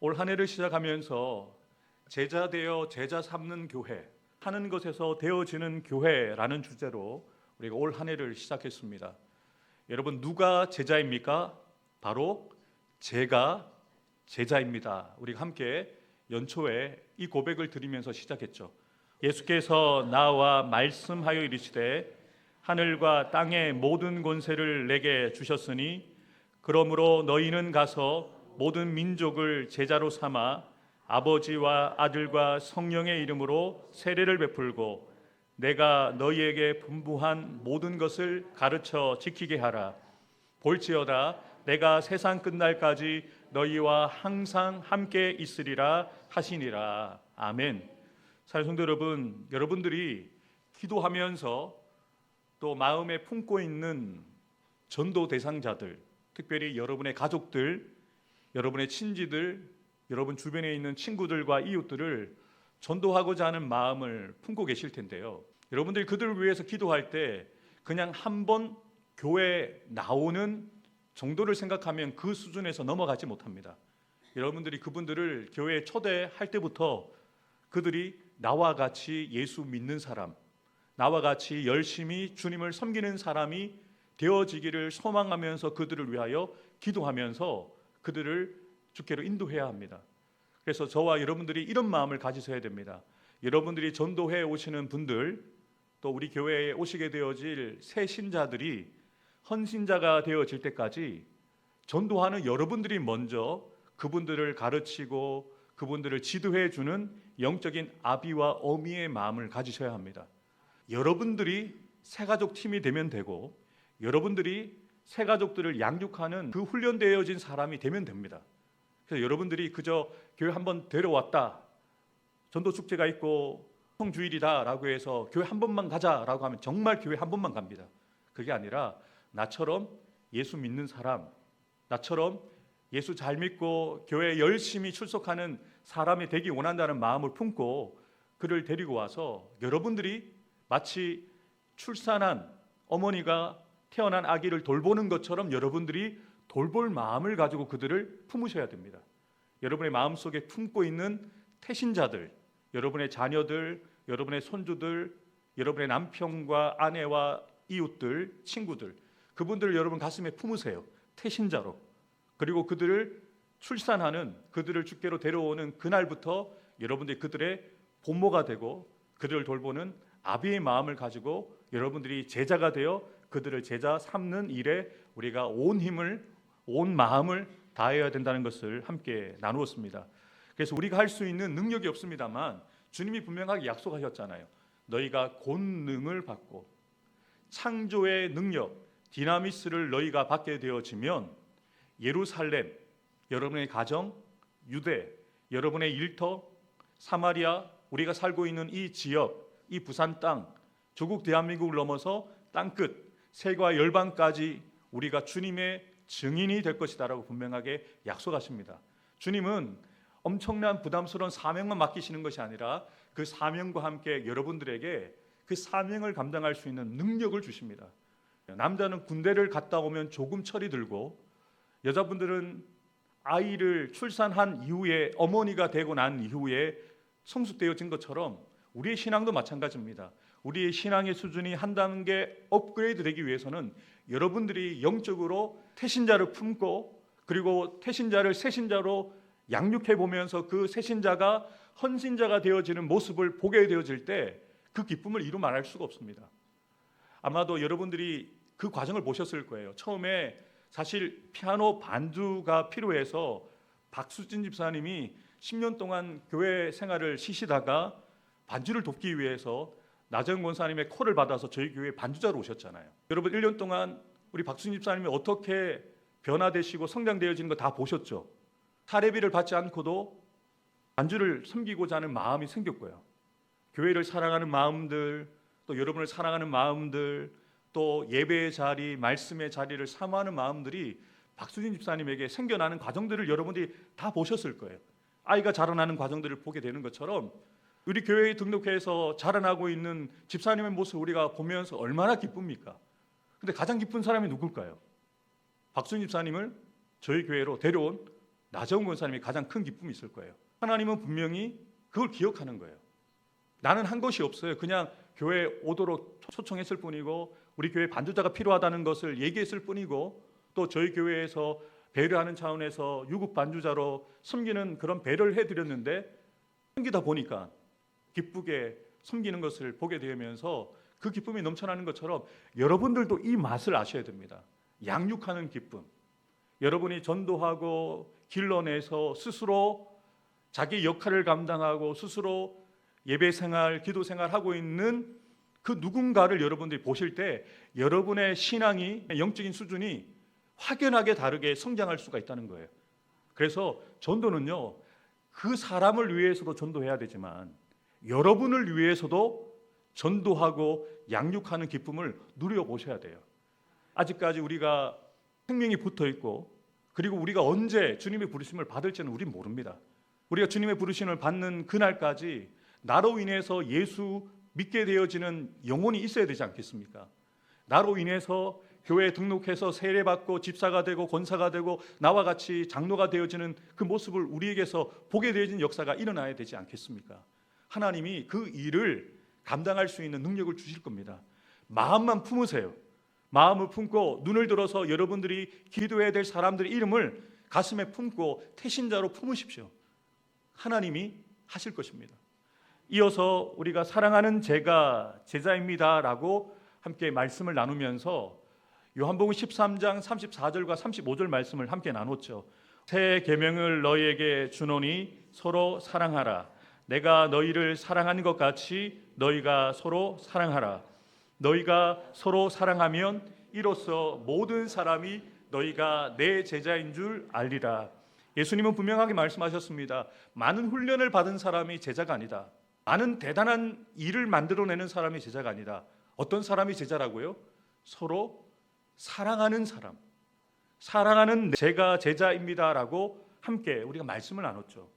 올 한 해를 시작하면서 제자 되어 제자 삼는 교회, 하는 것에서 되어지는 교회라는 주제로 우리가 올 한 해를 시작했습니다. 여러분, 누가 제자입니까? 바로 제가 제자입니다. 우리가 함께 연초에 이 고백을 드리면서 시작했죠. 예수께서 나와 말씀하여 이르시되 하늘과 땅의 모든 권세를 내게 주셨으니 그러므로 너희는 가서 모든 민족을 제자로 삼아 아버지와 아들과 성령의 이름으로 세례를 베풀고 내가 너희에게 분부한 모든 것을 가르쳐 지키게 하라. 볼지어다 내가 세상 끝날까지 너희와 항상 함께 있으리라 하시니라. 아멘. 사랑하는 성도 여러분, 여러분들이 기도하면서 또 마음에 품고 있는 전도 대상자들, 특별히 여러분의 가족들, 여러분의 친지들, 여러분 주변에 있는 친구들과 이웃들을 전도하고자 하는 마음을 품고 계실 텐데요. 여러분들이 그들을 위해서 기도할 때 그냥 한 번 교회에 나오는 정도를 생각하면 그 수준에서 넘어가지 못합니다. 여러분들이 그분들을 교회에 초대할 때부터 그들이 나와 같이 예수 믿는 사람, 나와 같이 열심히 주님을 섬기는 사람이 되어지기를 소망하면서 그들을 위하여 기도하면서 그들을 주께로 인도해야 합니다. 그래서 저와 여러분들이 이런 마음을 가지셔야 됩니다. 여러분들이 전도해 오시는 분들, 또 우리 교회에 오시게 되어질 새 신자들이 헌신자가 되어질 때까지 전도하는 여러분들이 먼저 그분들을 가르치고 그분들을 지도해 주는 영적인 아비와 어미의 마음을 가지셔야 합니다. 여러분들이 새가족 팀이 되면 되고 여러분들이 새가족들을 양육하는 그 훈련되어진 사람이 되면 됩니다. 그래서 여러분들이 그저 교회 한번 데려왔다, 전도 축제가 있고 성주일이다라고 해서 교회 한 번만 가자라고 하면 정말 교회 한 번만 갑니다. 그게 아니라 나처럼 예수 믿는 사람, 나처럼 예수 잘 믿고 교회에 열심히 출석하는 사람이 되기 원한다는 마음을 품고 그를 데리고 와서 여러분들이 마치 출산한 어머니가 태어난 아기를 돌보는 것처럼 여러분들이 돌볼 마음을 가지고 그들을 품으셔야 됩니다. 여러분의 마음속에 품고 있는 태신자들, 여러분의 자녀들, 여러분의 손주들, 여러분의 남편과 아내와 이웃들, 친구들, 그분들을 여러분 가슴에 품으세요. 태신자로. 그리고 그들을 출산하는, 그들을 주께로 데려오는 그날부터 여러분들이 그들의 본모가 되고 그들을 돌보는 아비의 마음을 가지고 여러분들이 제자가 되어 그들을 제자 삼는 일에 우리가 온 힘을, 온 마음을 다해야 된다는 것을 함께 나누었습니다. 그래서 우리가 할 수 있는 능력이 없습니다만 주님이 분명하게 약속하셨잖아요. 너희가 권능을 받고 창조의 능력, 디나미스를 너희가 받게 되어지면 예루살렘, 여러분의 가정, 유대, 여러분의 일터, 사마리아, 우리가 살고 있는 이 지역, 이 부산 땅, 조국 대한민국을 넘어서 땅끝, 세계와 열방까지 우리가 주님의 증인이 될 것이다라고 분명하게 약속하십니다. 주님은 엄청난 부담스러운 사명만 맡기시는 것이 아니라 그 사명과 함께 여러분들에게 그 사명을 감당할 수 있는 능력을 주십니다. 남자는 군대를 갔다 오면 조금 철이 들고 여자분들은 아이를 출산한 이후에 어머니가 되고 난 이후에 성숙되어진 것처럼 우리의 신앙도 마찬가지입니다. 우리의 신앙의 수준이 한 단계 업그레이드 되기 위해서는 여러분들이 영적으로 태신자를 품고 그리고 태신자를 새신자로 양육해 보면서 그 새신자가 헌신자가 되어지는 모습을 보게 되어질 때 그 기쁨을 이루 말할 수가 없습니다. 아마도 여러분들이 그 과정을 보셨을 거예요. 처음에 사실 피아노 반주가 필요해서 박수진 집사님이 10년 동안 교회 생활을 쉬시다가 반주를 돕기 위해서 나정 권사님의 콜을 받아서 저희 교회 반주자로 오셨잖아요. 여러분 1년 동안 우리 박수진 집사님이 어떻게 변화되시고 성장되어지는 거 다 보셨죠. 사례비를 받지 않고도 반주를 섬기고자 하는 마음이 생겼고요. 교회를 사랑하는 마음들, 또 여러분을 사랑하는 마음들, 또 예배의 자리, 말씀의 자리를 사모하는 마음들이 박수진 집사님에게 생겨나는 과정들을 여러분들이 다 보셨을 거예요. 아이가 자라나는 과정들을 보게 되는 것처럼 우리 교회에 등록해서 자라나고 있는 집사님의 모습을 우리가 보면서 얼마나 기쁩니까? 근데 가장 기쁜 사람이 누굴까요? 박수진 집사님을 저희 교회로 데려온 나정훈 권사님이 가장 큰 기쁨이 있을 거예요. 하나님은 분명히 그걸 기억하는 거예요. 나는 한 것이 없어요. 그냥 교회에 오도록 초청했을 뿐이고 우리 교회 반주자가 필요하다는 것을 얘기했을 뿐이고 또 저희 교회에서 배려하는 차원에서 유급 반주자로 섬기는 그런 배려를 해드렸는데 섬기다 보니까 기쁘게 섬기는 것을 보게 되면서 그 기쁨이 넘쳐나는 것처럼 여러분들도 이 맛을 아셔야 됩니다. 양육하는 기쁨. 여러분이 전도하고 길러내서 스스로 자기 역할을 감당하고 스스로 예배생활, 기도생활 하고 있는 그 누군가를 여러분들이 보실 때 여러분의 신앙이, 영적인 수준이 확연하게 다르게 성장할 수가 있다는 거예요. 그래서 전도는요, 그 사람을 위해서도 전도해야 되지만 여러분을 위해서도 전도하고 양육하는 기쁨을 누려보셔야 돼요. 아직까지 우리가 생명이 붙어 있고 그리고 우리가 언제 주님의 부르심을 받을지는 우린 모릅니다. 우리가 주님의 부르심을 받는 그날까지 나로 인해서 예수 믿게 되어지는 영혼이 있어야 되지 않겠습니까? 나로 인해서 교회에 등록해서 세례받고 집사가 되고 권사가 되고 나와 같이 장로가 되어지는 그 모습을 우리에게서 보게 되어지는 역사가 일어나야 되지 않겠습니까? 하나님이 그 일을 감당할 수 있는 능력을 주실 겁니다. 마음만 품으세요. 마음을 품고 눈을 들어서 여러분들이 기도해야 될 사람들의 이름을 가슴에 품고 태신자로 품으십시오. 하나님이 하실 것입니다. 이어서 우리가 사랑하는 제가 제자입니다라고 함께 말씀을 나누면서 요한복음 13장 34절과 35절 말씀을 함께 나눴죠. 새 계명을 너희에게 주노니 서로 사랑하라. 내가 너희를 사랑한 것 같이 너희가 서로 사랑하라. 너희가 서로 사랑하면 이로써 모든 사람이 너희가 내 제자인 줄 알리라. 예수님은 분명하게 말씀하셨습니다. 많은 훈련을 받은 사람이 제자가 아니다. 많은 대단한 일을 만들어내는 사람이 제자가 아니다. 어떤 사람이 제자라고요? 서로 사랑하는 사람. 사랑하는 제가 제자입니다라고 함께 우리가 말씀을 나눴죠.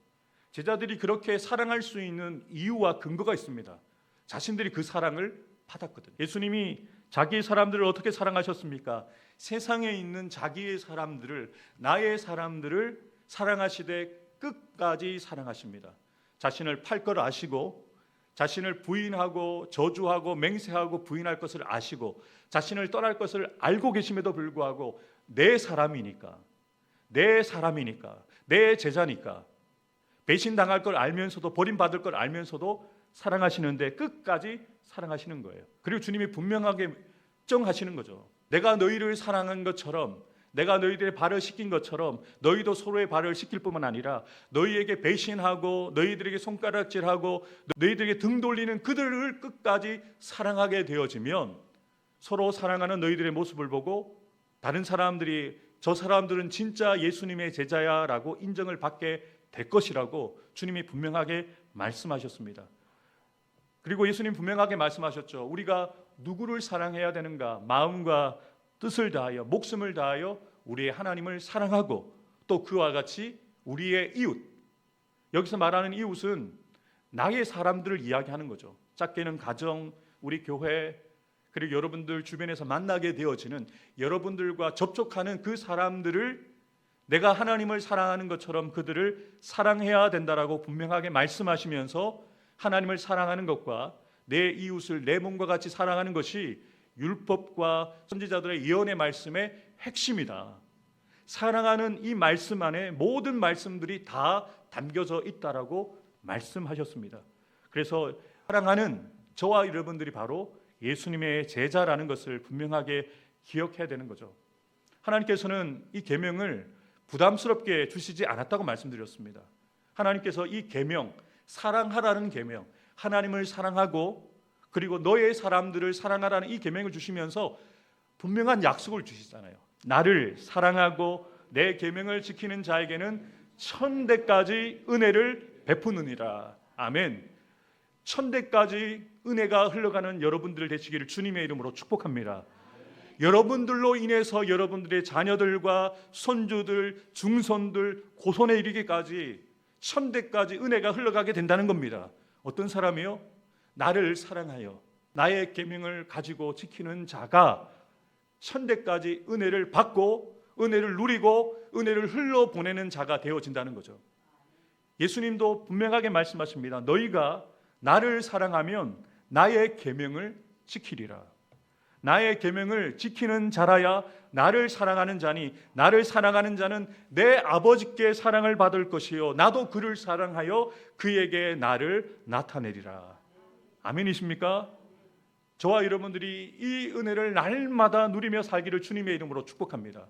제자들이 그렇게 사랑할 수 있는 이유와 근거가 있습니다. 자신들이 그 사랑을 받았거든요. 예수님이 자기의 사람들을 어떻게 사랑하셨습니까? 세상에 있는 자기의 사람들을, 나의 사람들을 사랑하시되 끝까지 사랑하십니다. 자신을 팔 걸 아시고 자신을 부인하고 저주하고 맹세하고 부인할 것을 아시고 자신을 떠날 것을 알고 계심에도 불구하고 내 사람이니까 내 제자니까 배신당할 걸 알면서도 버림받을 걸 알면서도 사랑하시는데 끝까지 사랑하시는 거예요. 그리고 주님이 분명하게 정하시는 거죠. 내가 너희를 사랑한 것처럼 내가 너희들의 발을 씻긴 것처럼 너희도 서로의 발을 씻길 뿐만 아니라 너희에게 배신하고 너희들에게 손가락질하고 너희들에게 등 돌리는 그들을 끝까지 사랑하게 되어지면 서로 사랑하는 너희들의 모습을 보고 다른 사람들이 저 사람들은 진짜 예수님의 제자야 라고 인정을 받게 될 것이라고 주님이 분명하게 말씀하셨습니다. 그리고 예수님 분명하게 말씀하셨죠. 우리가 누구를 사랑해야 되는가? 마음과 뜻을 다하여 목숨을 다하여 우리의 하나님을 사랑하고 또 그와 같이 우리의 이웃. 여기서 말하는 이웃은 나의 사람들을 이야기하는 거죠. 작게는 가정, 우리 교회, 그리고 여러분들 주변에서 만나게 되어지는 여러분들과 접촉하는 그 사람들을 내가 하나님을 사랑하는 것처럼 그들을 사랑해야 된다라고 분명하게 말씀하시면서 하나님을 사랑하는 것과 내 이웃을 내 몸과 같이 사랑하는 것이 율법과 선지자들의 예언의 말씀의 핵심이다. 사랑하는 이 말씀 안에 모든 말씀들이 다 담겨져 있다라고 말씀하셨습니다. 그래서 사랑하는 저와 여러분들이 바로 예수님의 제자라는 것을 분명하게 기억해야 되는 거죠. 하나님께서는 이 계명을 부담스럽게 주시지 않았다고 말씀드렸습니다. 하나님께서 이 계명, 사랑하라는 계명, 하나님을 사랑하고 그리고 너의 사람들을 사랑하라는 이 계명을 주시면서 분명한 약속을 주시잖아요. 나를 사랑하고 내 계명을 지키는 자에게는 천대까지 은혜를 베푸느니라. 아멘. 천대까지 은혜가 흘러가는 여러분들 되시기를 주님의 이름으로 축복합니다. 여러분들로 인해서 여러분들의 자녀들과 손주들, 중손들, 고손에 이르기까지 천대까지 은혜가 흘러가게 된다는 겁니다. 어떤 사람이요? 나를 사랑하여 나의 계명을 가지고 지키는 자가 천대까지 은혜를 받고 은혜를 누리고 은혜를 흘러보내는 자가 되어진다는 거죠. 예수님도 분명하게 말씀하십니다. 너희가 나를 사랑하면 나의 계명을 지키리라. 나의 계명을 지키는 자라야 나를 사랑하는 자니 나를 사랑하는 자는 내 아버지께 사랑을 받을 것이요 나도 그를 사랑하여 그에게 나를 나타내리라. 아멘이십니까? 저와 여러분들이 이 은혜를 날마다 누리며 살기를 주님의 이름으로 축복합니다.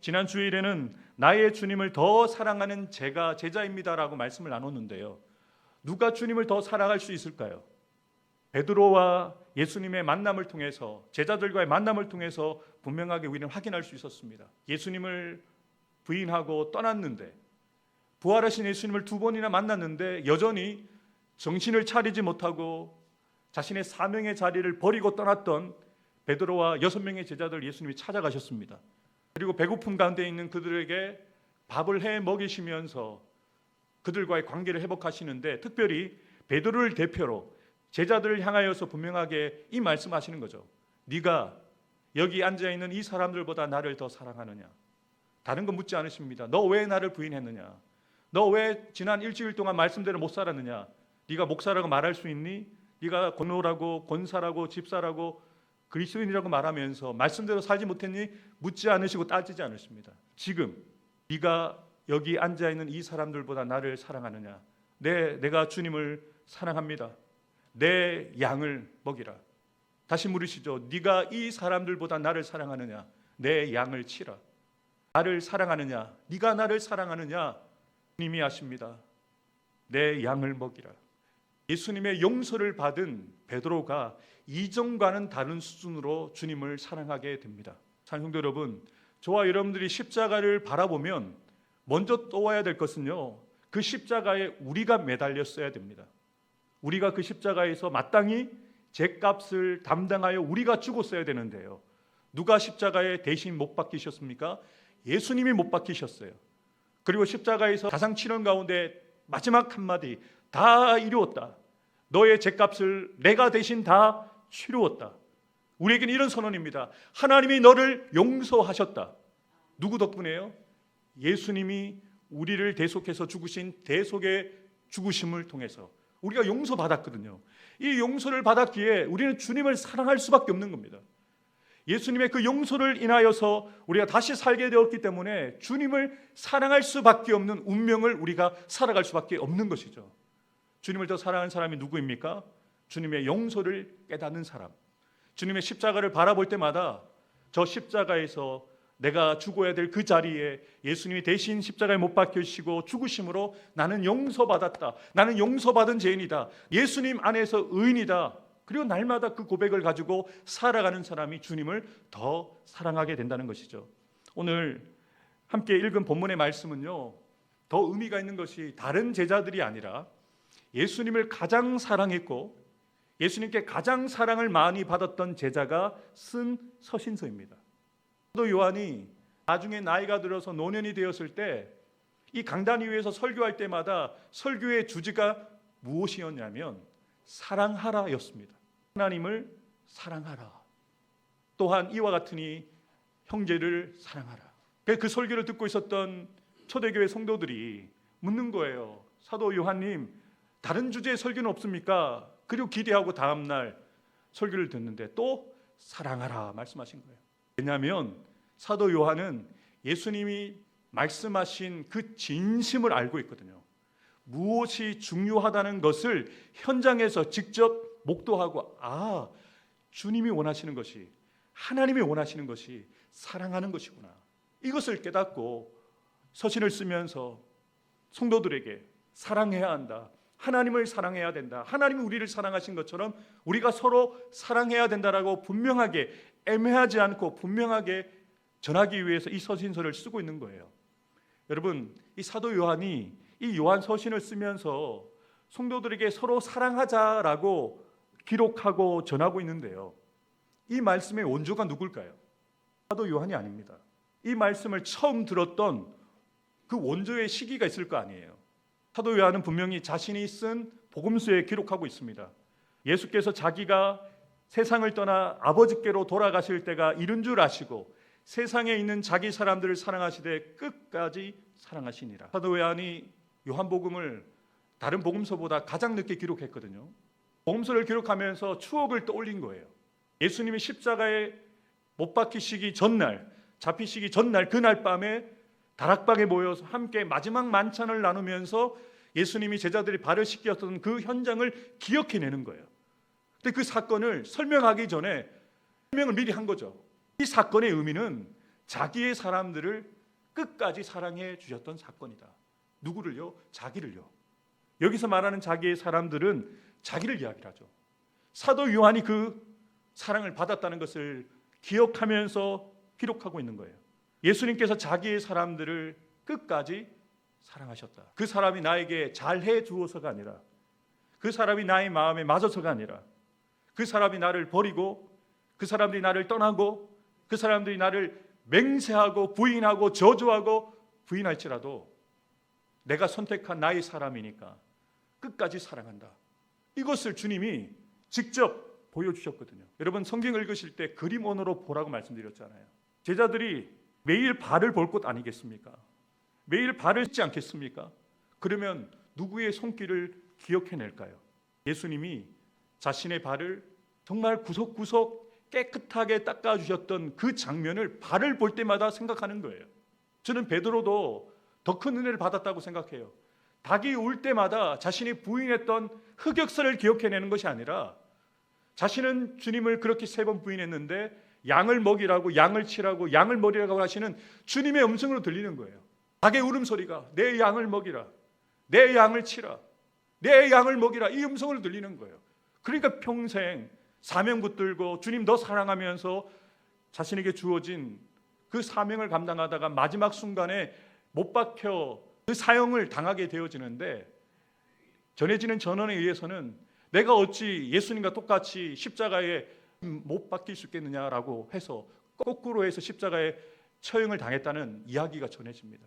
지난 주일에는 나의 주님을 더 사랑하는 제가 제자입니다라고 말씀을 나눴는데요. 누가 주님을 더 사랑할 수 있을까요? 베드로와 예수님의 만남을 통해서, 제자들과의 만남을 통해서 분명하게 우리는 확인할 수 있었습니다. 예수님을 부인하고 떠났는데, 부활하신 예수님을 두 번이나 만났는데 여전히 정신을 차리지 못하고 자신의 사명의 자리를 버리고 떠났던 베드로와 6명의 제자들 예수님이 찾아가셨습니다. 그리고 배고픔 가운데 있는 그들에게 밥을 해 먹이시면서 그들과의 관계를 회복하시는데, 특별히 베드로를 대표로 제자들을 향하여서 분명하게 이 말씀하시는 거죠. 네가 여기 앉아있는 이 사람들보다 나를 더 사랑하느냐? 다른 거 묻지 않으십니다. 너 왜 나를 부인했느냐? 너 왜 지난 일주일 동안 말씀대로 못 살았느냐? 네가 목사라고 말할 수 있니? 네가 권호라고, 권사라고, 집사라고, 그리스도인이라고 말하면서 말씀대로 살지 못했니? 묻지 않으시고 따지지 않으십니다. 지금 네가 여기 앉아있는 이 사람들보다 나를 사랑하느냐? 내가 주님을 사랑합니다. 내 양을 먹이라. 다시 물으시죠. 네가 이 사람들보다 나를 사랑하느냐? 내 양을 치라. 나를 사랑하느냐? 네가 나를 사랑하느냐? 주님이 아십니다. 내 양을 먹이라. 예수님의 용서를 받은 베드로가 이전과는 다른 수준으로 주님을 사랑하게 됩니다. 사랑하는 성도 여러분, 저와 여러분들이 십자가를 바라보면 먼저 떠와야 될 것은요, 그 십자가에 우리가 매달렸어야 됩니다. 우리가 그 십자가에서 마땅히 죗값을 담당하여 우리가 죽었어야 되는데요, 누가 십자가에 대신 못 박히셨습니까? 예수님이 못 박히셨어요. 그리고 십자가에서 가상 치는 가운데 마지막 한마디, 다 이루었다. 너의 죗값을 내가 대신 다 치루었다. 우리에게는 이런 선언입니다. 하나님이 너를 용서하셨다. 누구 덕분에요? 예수님이 우리를 대속해서 죽으신 대속의 죽으심을 통해서 우리가 용서받았거든요. 이 용서를 받았기에 우리는 주님을 사랑할 수밖에 없는 겁니다. 예수님의 그 용서를 인하여서 우리가 다시 살게 되었기 때문에 주님을 사랑할 수밖에 없는 운명을 우리가 살아갈 수밖에 없는 것이죠. 주님을 더 사랑하는 사람이 누구입니까? 주님의 용서를 깨닫는 사람. 주님의 십자가를 바라볼 때마다 저 십자가에서 내가 죽어야 될 그 자리에 예수님이 대신 십자가에 못 박히시고 죽으심으로 나는 용서받았다. 나는 용서받은 죄인이다. 예수님 안에서 의인이다. 그리고 날마다 그 고백을 가지고 살아가는 사람이 주님을 더 사랑하게 된다는 것이죠. 오늘 함께 읽은 본문의 말씀은요, 더 의미가 있는 것이 다른 제자들이 아니라 예수님을 가장 사랑했고 예수님께 가장 사랑을 많이 받았던 제자가 쓴 서신서입니다. 사도 요한이 나중에 나이가 들어서 노년이 되었을 때 이 강단 위에서 설교할 때마다 설교의 주제가 무엇이었냐면 사랑하라였습니다. 하나님을 사랑하라. 또한 이와 같으니 형제를 사랑하라. 그 설교를 듣고 있었던 초대교회 성도들이 묻는 거예요. 사도 요한님, 다른 주제의 설교는 없습니까? 그리고 기대하고 다음날 설교를 듣는데 또 사랑하라 말씀하신 거예요. 왜냐하면 사도 요한은 예수님이 말씀하신 그 진심을 알고 있거든요. 무엇이 중요하다는 것을 현장에서 직접 목도하고, 주님이 원하시는 것이, 하나님이 원하시는 것이 사랑하는 것이구나, 이것을 깨닫고 서신을 쓰면서 성도들에게 사랑해야 한다, 하나님을 사랑해야 된다, 하나님이 우리를 사랑하신 것처럼 우리가 서로 사랑해야 된다라고 분명하게, 애매하지 않고 분명하게 전하기 위해서 이 서신서를 쓰고 있는 거예요. 여러분, 이 사도 요한이 이 요한 서신을 쓰면서 성도들에게 서로 사랑하자라고 기록하고 전하고 있는데요, 이 말씀의 원조가 누굴까요? 사도 요한이 아닙니다. 이 말씀을 처음 들었던 그 원조의 시기가 있을 거 아니에요. 사도 요한은 분명히 자신이 쓴 복음서에 기록하고 있습니다. 예수께서 자기가 세상을 떠나 아버지께로 돌아가실 때가 이른 줄 아시고 세상에 있는 자기 사람들을 사랑하시되 끝까지 사랑하시니라. 사도 요한이 요한복음을 다른 복음서보다 가장 늦게 기록했거든요. 복음서를 기록하면서 추억을 떠올린 거예요. 예수님이 십자가에 못 박히시기 전날, 잡히시기 전날 그날 밤에 다락방에 모여서 함께 마지막 만찬을 나누면서 예수님이 제자들이 발을 씻겼던 그 현장을 기억해내는 거예요. 근데 그 사건을 설명하기 전에 설명을 미리 한 거죠. 이 사건의 의미는 자기의 사람들을 끝까지 사랑해 주셨던 사건이다. 누구를요? 자기를요. 여기서 말하는 자기의 사람들은 자기를 이야기하죠. 사도 요한이 그 사랑을 받았다는 것을 기억하면서 기록하고 있는 거예요. 예수님께서 자기의 사람들을 끝까지 사랑하셨다. 그 사람이 나에게 잘해 주어서가 아니라, 그 사람이 나의 마음에 맞아서가 아니라, 그 사람이 나를 버리고, 그 사람들이 나를 떠나고, 그 사람들이 나를 맹세하고 부인하고 저주하고 부인할지라도 내가 선택한 나의 사람이니까 끝까지 사랑한다. 이것을 주님이 직접 보여주셨거든요. 여러분 성경 읽으실 때 그림원으로 보라고 말씀드렸잖아요. 제자들이 매일 발을 볼 것 아니겠습니까? 매일 발을 씻지 않겠습니까? 그러면 누구의 손길을 기억해낼까요? 예수님이 자신의 발을 정말 구석구석 깨끗하게 닦아주셨던 그 장면을 발을 볼 때마다 생각하는 거예요. 저는 베드로도 더 큰 은혜를 받았다고 생각해요. 닭이 울 때마다 자신이 부인했던 흑역사를 기억해내는 것이 아니라 자신은 주님을 그렇게 3번 부인했는데 양을 먹이라고, 양을 치라고, 양을 먹이라고 하시는 주님의 음성으로 들리는 거예요. 닭의 울음소리가 내 양을 먹이라, 내 양을 치라, 내 양을 먹이라, 이 음성으로 들리는 거예요. 그러니까 평생 사명 붙들고 주님 더 사랑하면서 자신에게 주어진 그 사명을 감당하다가 마지막 순간에 못 박혀 그 사형을 당하게 되어지는데, 전해지는 전언에 의해서는 내가 어찌 예수님과 똑같이 십자가에 못 박힐 수 있겠느냐라고 해서 거꾸로 해서 십자가에 처형을 당했다는 이야기가 전해집니다.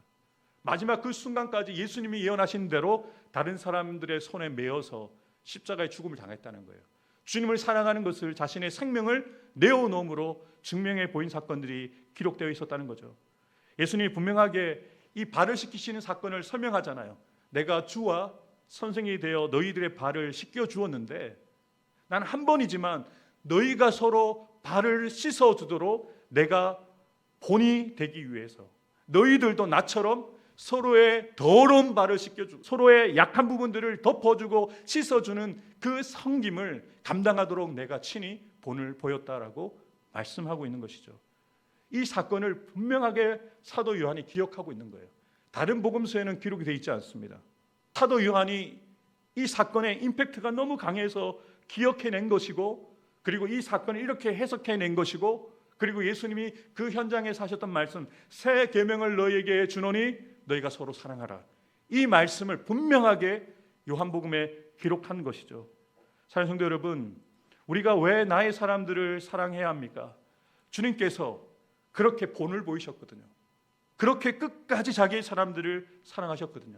마지막 그 순간까지 예수님이 예언하신 대로 다른 사람들의 손에 매어서 십자가의 죽음을 당했다는 거예요. 주님을 사랑하는 것을 자신의 생명을 내어놓음으로 증명해 보인 사건들이 기록되어 있었다는 거죠. 예수님이 분명하게 이 발을 씻기시는 사건을 설명하잖아요. 내가 주와 선생이 되어 너희들의 발을 씻겨 주었는데 난 한 번이지만 너희가 서로 발을 씻어 주도록 내가 본이 되기 위해서 너희들도 나처럼 서로의 더러운 발을 씻겨주고 서로의 약한 부분들을 덮어주고 씻어주는 그 섬김을 감당하도록 내가 친히 본을 보였다라고 말씀하고 있는 것이죠. 이 사건을 분명하게 사도 요한이 기억하고 있는 거예요. 다른 복음서에는 기록이 되어 있지 않습니다. 사도 요한이 이 사건의 임팩트가 너무 강해서 기억해낸 것이고, 그리고 이 사건을 이렇게 해석해낸 것이고, 그리고 예수님이 그 현장에서 하셨던 말씀, 새 계명을 너희에게 주노니 너희가 서로 사랑하라, 이 말씀을 분명하게 요한복음에 기록한 것이죠. 사랑하는 성도 여러분, 우리가 왜 나의 사람들을 사랑해야 합니까? 주님께서 그렇게 본을 보이셨거든요. 그렇게 끝까지 자기의 사람들을 사랑하셨거든요.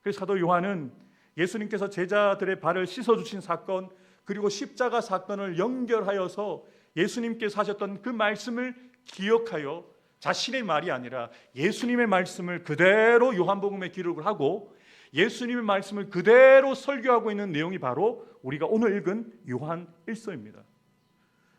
그래서 사도 요한은 예수님께서 제자들의 발을 씻어주신 사건, 그리고 십자가 사건을 연결하여서 예수님께서 하셨던 그 말씀을 기억하여 자신의 말이 아니라 예수님의 말씀을 그대로 요한복음에 기록을 하고 예수님의 말씀을 그대로 설교하고 있는 내용이 바로 우리가 오늘 읽은 요한 1서입니다.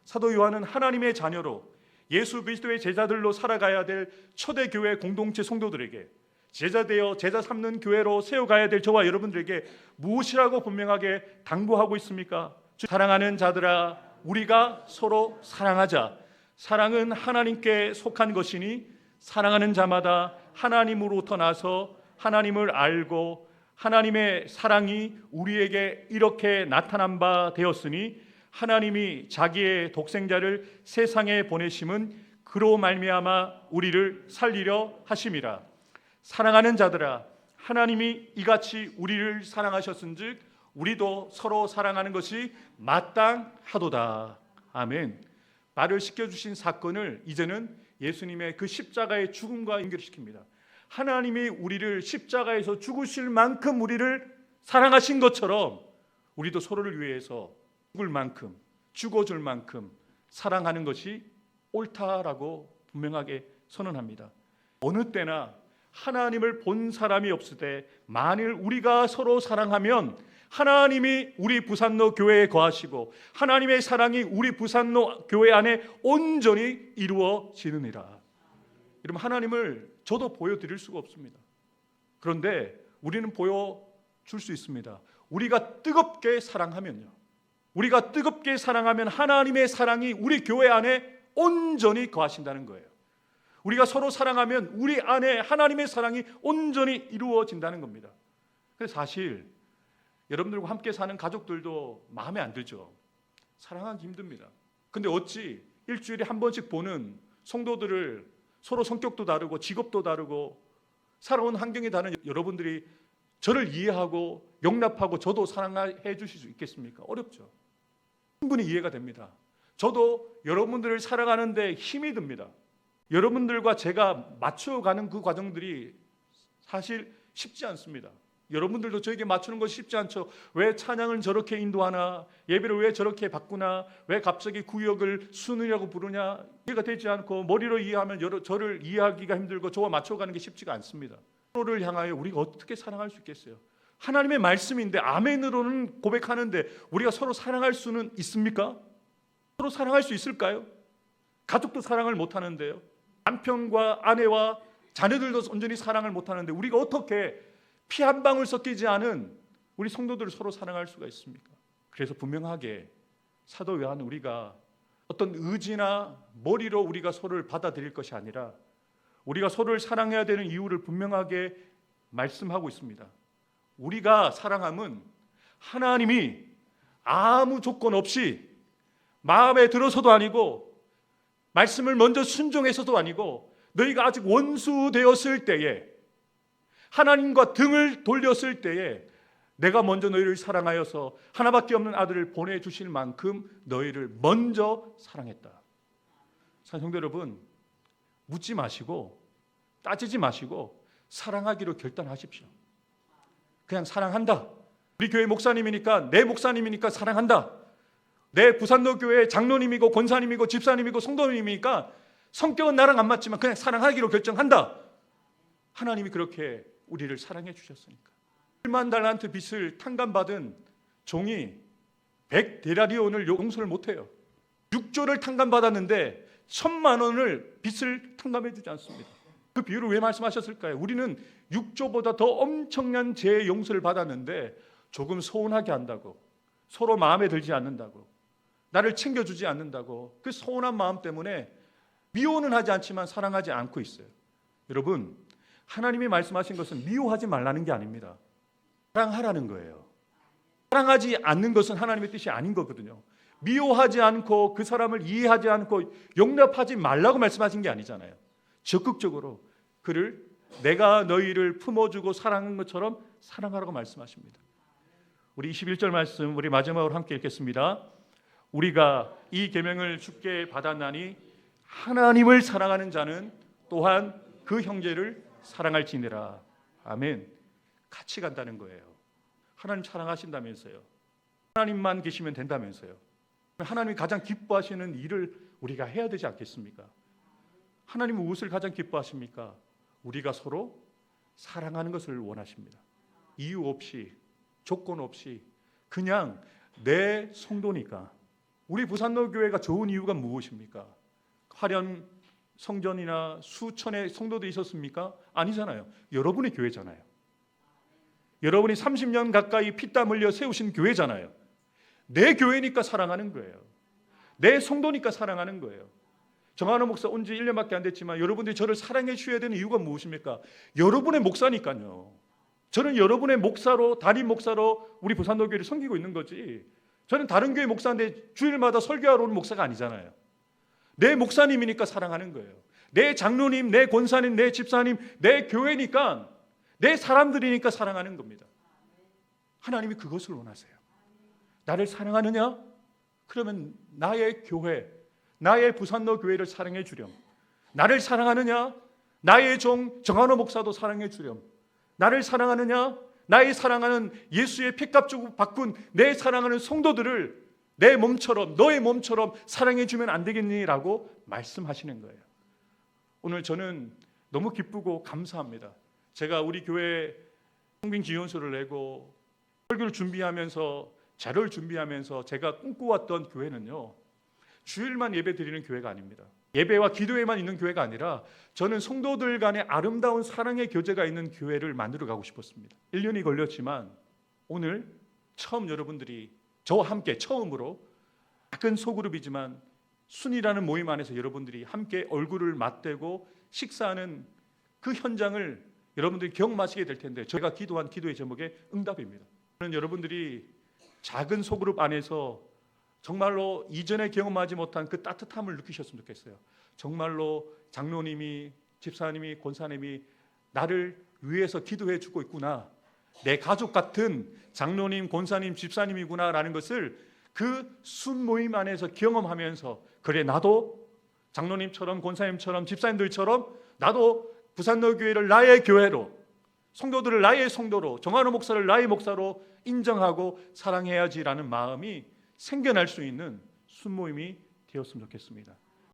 사도 요한은 하나님의 자녀로 예수 그리스도의 제자들로 살아가야 될 초대교회 공동체 성도들에게 제자되어 제자 삼는 교회로 세워가야 될 저와 여러분들에게 무엇이라고 분명하게 당부하고 있습니까? 사랑하는 자들아, 우리가 서로 사랑하자. 사랑은 하나님께 속한 것이니 사랑하는 자마다 하나님으로부터 나서 하나님을 알고 하나님의 사랑이 우리에게 이렇게 나타난 바 되었으니 하나님이 자기의 독생자를 세상에 보내심은 그로 말미암아 우리를 살리려 하심이라. 사랑하는 자들아, 하나님이 이같이 우리를 사랑하셨은즉 우리도 서로 사랑하는 것이 마땅하도다. 아멘. 발을 씻겨주신 사건을 이제는 예수님의 그 십자가의 죽음과 연결시킵니다. 하나님이 우리를 십자가에서 죽으실 만큼 우리를 사랑하신 것처럼 우리도 서로를 위해서 죽을 만큼, 죽어줄 만큼 사랑하는 것이 옳다라고 분명하게 선언합니다. 어느 때나 하나님을 본 사람이 없을 때 만일 우리가 서로 사랑하면 하나님이 우리 부산로 교회에 거하시고 하나님의 사랑이 우리 부산로 교회 안에 온전히 이루어지느니라. 여러분, 하나님을 저도 보여드릴 수가 없습니다. 그런데 우리는 보여줄 수 있습니다. 우리가 뜨겁게 사랑하면요, 우리가 뜨겁게 사랑하면 하나님의 사랑이 우리 교회 안에 온전히 거하신다는 거예요. 우리가 서로 사랑하면 우리 안에 하나님의 사랑이 온전히 이루어진다는 겁니다. 그래서 사실 여러분들과 함께 사는 가족들도 마음에 안 들죠. 사랑하기 힘듭니다. 근데 어찌 일주일에 한 번씩 보는 성도들을 서로 성격도 다르고 직업도 다르고 살아온 환경이 다른 여러분들이 저를 이해하고 용납하고 저도 사랑해 주실 수 있겠습니까? 어렵죠. 충분히 이해가 됩니다. 저도 여러분들을 사랑하는데 힘이 듭니다. 여러분들과 제가 맞춰가는 그 과정들이 사실 쉽지 않습니다. 여러분들도 저에게 맞추는 것이 쉽지 않죠. 왜 찬양을 저렇게 인도하나, 예배를 왜 저렇게 바꾸나, 왜 갑자기 구역을 순이라고 부르냐, 이해가 되지 않고 머리로 이해하면 저를 이해하기가 힘들고 저와 맞춰가는 게 쉽지가 않습니다. 서로를 향하여 우리가 어떻게 사랑할 수 있겠어요? 하나님의 말씀인데 아멘으로는 고백하는데 우리가 서로 사랑할 수는 있습니까? 서로 사랑할 수 있을까요? 가족도 사랑을 못하는데요, 남편과 아내와 자녀들도 온전히 사랑을 못하는데 우리가 어떻게 피 한 방울 섞이지 않은 우리 성도들을 서로 사랑할 수가 있습니까? 그래서 분명하게 사도 요한은 우리가 어떤 의지나 머리로 우리가 서로를 받아들일 것이 아니라 우리가 서로를 사랑해야 되는 이유를 분명하게 말씀하고 있습니다. 우리가 사랑함은 하나님이 아무 조건 없이 마음에 들어서도 아니고 말씀을 먼저 순종해서도 아니고 너희가 아직 원수 되었을 때에, 하나님과 등을 돌렸을 때에 내가 먼저 너희를 사랑하여서 하나밖에 없는 아들을 보내주실 만큼 너희를 먼저 사랑했다. 성도 여러분, 묻지 마시고 따지지 마시고 사랑하기로 결단하십시오. 그냥 사랑한다. 우리 교회 목사님이니까, 내 목사님이니까 사랑한다. 내 부산로 교회 장로님이고 권사님이고 집사님이고 성도님이니까 성격은 나랑 안 맞지만 그냥 사랑하기로 결정한다. 하나님이 그렇게 우리를 사랑해 주셨으니까. 1만 달란트 빚을 탕감받은 종이 100데나리온을 용서를 못해요. 6조를 탕감받았는데 1000만 원을 빚을 탕감해 주지 않습니다. 그 비유를 왜 말씀하셨을까요? 우리는 6조보다 더 엄청난 죄의 용서를 받았는데 조금 서운하게 한다고, 서로 마음에 들지 않는다고, 나를 챙겨주지 않는다고, 그 서운한 마음 때문에 미워는 하지 않지만 사랑하지 않고 있어요. 여러분, 하나님이 말씀하신 것은 미워하지 말라는 게 아닙니다. 사랑하라는 거예요. 사랑하지 않는 것은 하나님의 뜻이 아닌 거거든요. 미워하지 않고 그 사람을 이해하지 않고 용납하지 말라고 말씀하신 게 아니잖아요. 적극적으로 그를 내가 너희를 품어주고 사랑한 것처럼 사랑하라고 말씀하십니다. 우리 21절 말씀 우리 마지막으로 함께 읽겠습니다. 우리가 이 계명을 주께 받았나니 하나님을 사랑하는 자는 또한 그 형제를 사랑할지니라. 아멘. 같이 간다는 거예요. 하나님 사랑하신다면서요. 하나님만 계시면 된다면서요. 하나님이 가장 기뻐하시는 일을 우리가 해야 되지 않겠습니까? 하나님은 무엇을 가장 기뻐하십니까? 우리가 서로 사랑하는 것을 원하십니다. 이유 없이, 조건 없이, 그냥 내 성도니까. 우리 부산로 교회가 좋은 이유가 무엇입니까? 화려한 성전이나 수천의 성도들이 있었습니까? 아니잖아요. 여러분의 교회잖아요. 여러분이 30년 가까이 피땀 흘려 세우신 교회잖아요. 내 교회니까 사랑하는 거예요. 내 성도니까 사랑하는 거예요. 정한호 목사 온 지 1년밖에 안 됐지만 여러분들이 저를 사랑해 주셔야 되는 이유가 무엇입니까? 여러분의 목사니까요. 저는 여러분의 목사로, 담임 목사로 우리 부산로 교회를 섬기고 있는 거지, 저는 다른 교회 목사인데 주일마다 설교하러 오는 목사가 아니잖아요. 내 목사님이니까 사랑하는 거예요. 내 장로님, 내 권사님, 내 집사님, 내 교회니까, 내 사람들이니까 사랑하는 겁니다. 하나님이 그것을 원하세요. 나를 사랑하느냐? 그러면 나의 교회, 나의 부산로 교회를 사랑해 주렴. 나를 사랑하느냐? 나의 종 정한호 목사도 사랑해 주렴. 나를 사랑하느냐? 나의 사랑하는 예수의 피값 주고 바꾼 내 사랑하는 성도들을 내 몸처럼, 너의 몸처럼 사랑해 주면 안 되겠니? 라고 말씀하시는 거예요. 오늘 저는 너무 기쁘고 감사합니다. 제가 우리 교회 성경 지원서를 내고 설교를 준비하면서 자료를 준비하면서 제가 꿈꿔왔던 교회는요, 주일만 예배 드리는 교회가 아닙니다. 예배와 기도에만 있는 교회가 아니라 저는 성도들 간의 아름다운 사랑의 교제가 있는 교회를 만들어 가고 싶었습니다. 1년이 걸렸지만 오늘 처음 여러분들이 저와 함께 처음으로 작은 소그룹이지만 순이라는 모임 안에서 여러분들이 함께 얼굴을 맞대고 식사하는 그 현장을 여러분들이 경험하시게 될 텐데, 제가 기도한 기도의 제목의 응답입니다. 저는 여러분들이 작은 소그룹 안에서 정말로 이전에 경험하지 못한 그 따뜻함을 느끼셨으면 좋겠어요. 정말로 장로님이, 집사님이, 권사님이 나를 위해서 기도해 주고 있구나, 내 가족 같은 장로님, 권사님, 집사님이구나 라는 것을 그 순모임 안에서 경험하면서, 그래 나도 장로님처럼 권사님처럼 집사님들처럼 나도 부산너교회를 나의 교회로, 성도들을 나의 성도로, 정한호 목사를 나의 목사로 인정하고 사랑해야지라는 마음이 생겨날 수 있는 순모임이 되었으면 좋겠습니다.